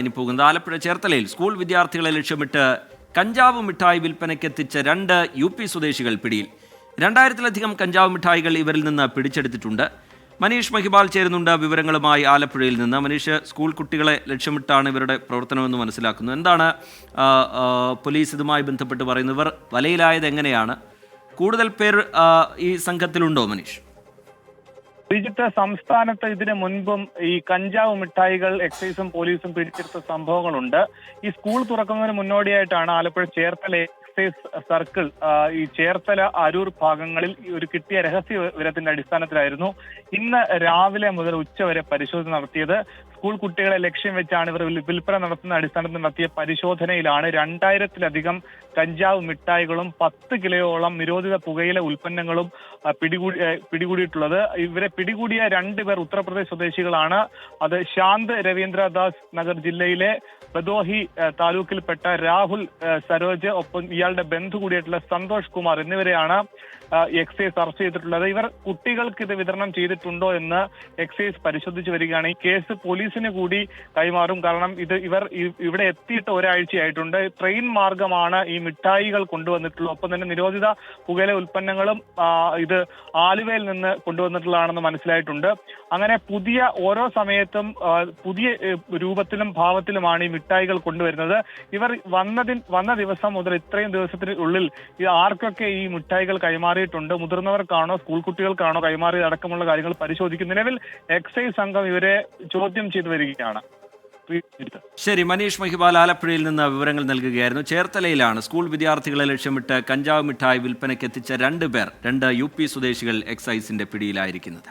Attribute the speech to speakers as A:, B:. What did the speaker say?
A: ഇനി പോകുന്നത് ആലപ്പുഴ ചേർത്തലയിൽ സ്കൂൾ വിദ്യാർത്ഥികളെ ലക്ഷ്യമിട്ട് കഞ്ചാവ് മിഠായി വിൽപ്പനയ്ക്കെത്തിച്ച 2 UP സ്വദേശികൾ പിടിയിൽ. 2000-ലധികം കഞ്ചാവ് മിഠായികൾ ഇവരിൽ നിന്ന് പിടിച്ചെടുത്തിട്ടുണ്ട്. മനീഷ് മഹിബാൽ ചേരുന്നുണ്ട് വിവരങ്ങളുമായി ആലപ്പുഴയിൽ നിന്ന്. മനീഷ്, സ്കൂൾ കുട്ടികളെ ലക്ഷ്യമിട്ടാണ് ഇവരുടെ പ്രവർത്തനമെന്ന് മനസ്സിലാക്കുന്നു. എന്താണ് പോലീസ് ഇതുമായി ബന്ധപ്പെട്ട് പറയുന്നത്? ഇവർ വലയിലായത് എങ്ങനെയാണ്? കൂടുതൽ പേർ ഈ സംഘത്തിലുണ്ടോ മനീഷ്?
B: ശ്രീജിത്ത്, സംസ്ഥാനത്ത് ഇതിനു മുൻപും ഈ കഞ്ചാവ് മിഠായികൾ എക്സൈസും പോലീസും പിടിച്ചെടുത്ത സംഭവങ്ങളുണ്ട്. ഈ സ്കൂൾ തുറക്കുന്നതിന് മുന്നോടിയായിട്ടാണ് ആലപ്പുഴ ചേർത്തല എക്സൈസ് സർക്കിൾ ഈ ചേർത്തല അരൂർ ഭാഗങ്ങളിൽ ഒരു കിട്ടിയ രഹസ്യ വിവരത്തിന്റെ അടിസ്ഥാനത്തിലായിരുന്നു ഇന്ന് രാവിലെ മുതൽ ഉച്ചവരെ പരിശോധന നടത്തിയത്. സ്കൂൾ കുട്ടികളെ ലക്ഷ്യം വെച്ചാണ് ഇവർ വിൽപ്പന നടത്തുന്ന അടിസ്ഥാനത്തിൽ നടത്തിയ പരിശോധനയിലാണ് 2000-ലധികം കഞ്ചാവ് മിഠായികളും 10 കിലോയോളം നിരോധിത പുകയില ഉൽപ്പന്നങ്ങളും പിടികൂടിയിട്ടുള്ളത്. ഇവരെ പിടികൂടിയ 2 പേർ ഉത്തർപ്രദേശ് സ്വദേശികളാണ്. അത് ശാന്ത് രവീന്ദ്രദാസ് നഗർ ജില്ലയിലെ ബദോഹി താലൂക്കിൽപ്പെട്ട രാഹുൽ സരോജ്, ഒപ്പം ഇയാളുടെ ബന്ധു കൂടിയായിട്ടുള്ള സന്തോഷ് കുമാർ എന്നിവരെയാണ് എക്സൈസ് അറസ്റ്റ് ചെയ്തിട്ടുള്ളത്. ഇവർ കുട്ടികൾക്ക് ഇത് വിതരണം ചെയ്തിട്ടുണ്ടോ എന്ന് എക്സൈസ് പരിശോധിച്ചു വരികയാണ്. ഈ കേസ് പോലീസിന് കൂടി കൈമാറും. കാരണം ഇവർ ഇവിടെ എത്തിയിട്ട് ഒരാഴ്ചയായിട്ടുണ്ട്. ട്രെയിൻ മാർഗമാണ് ഈ മിഠായികൾ കൊണ്ടുവന്നിട്ടുള്ളത്. ഒപ്പം തന്നെ നിരോധിത പുകയില ഉൽപ്പന്നങ്ങളും ഇത് ആലുവയിൽ നിന്ന് കൊണ്ടുവന്നിട്ടുള്ളതാണെന്ന് മനസ്സിലായിട്ടുണ്ട്. അങ്ങനെ ഓരോ സമയത്തും പുതിയ രൂപത്തിലും ഭാവത്തിലുമാണ് ഈ മിഠായികൾ കൊണ്ടുവരുന്നത്. ഇവർ വന്ന ദിവസം മുതൽ ഇത്രയും ദിവസത്തിനുള്ളിൽ ആർക്കൊക്കെ ഈ മിഠായികൾ കൈമാറിയിട്ടുണ്ട്, മുതിർന്നവർക്കാണോ സ്കൂൾ കുട്ടികൾക്കാണോ കൈമാറിയത് അടക്കമുള്ള കാര്യങ്ങൾ പരിശോധിക്കും. നിലവിൽ എക്സൈസ് സംഘം ഇവരെ ചോദ്യം ചെയ്തു വരികയാണ്.
A: ശരി, മനീഷ് മഹിബാൽ ആലപ്പുഴയിൽ നിന്ന് വിവരങ്ങൾ നൽകുകയായിരുന്നു. ചേർത്തലയിലാണ് സ്കൂൾ വിദ്യാർത്ഥികളെ ലക്ഷ്യമിട്ട് കഞ്ചാവ് മിഠായി വിൽപ്പനയ്ക്കെത്തിച്ച 2 UP സ്വദേശികൾ എക്സൈസിന്റെ പിടിയിലായിരിക്കുന്നത്.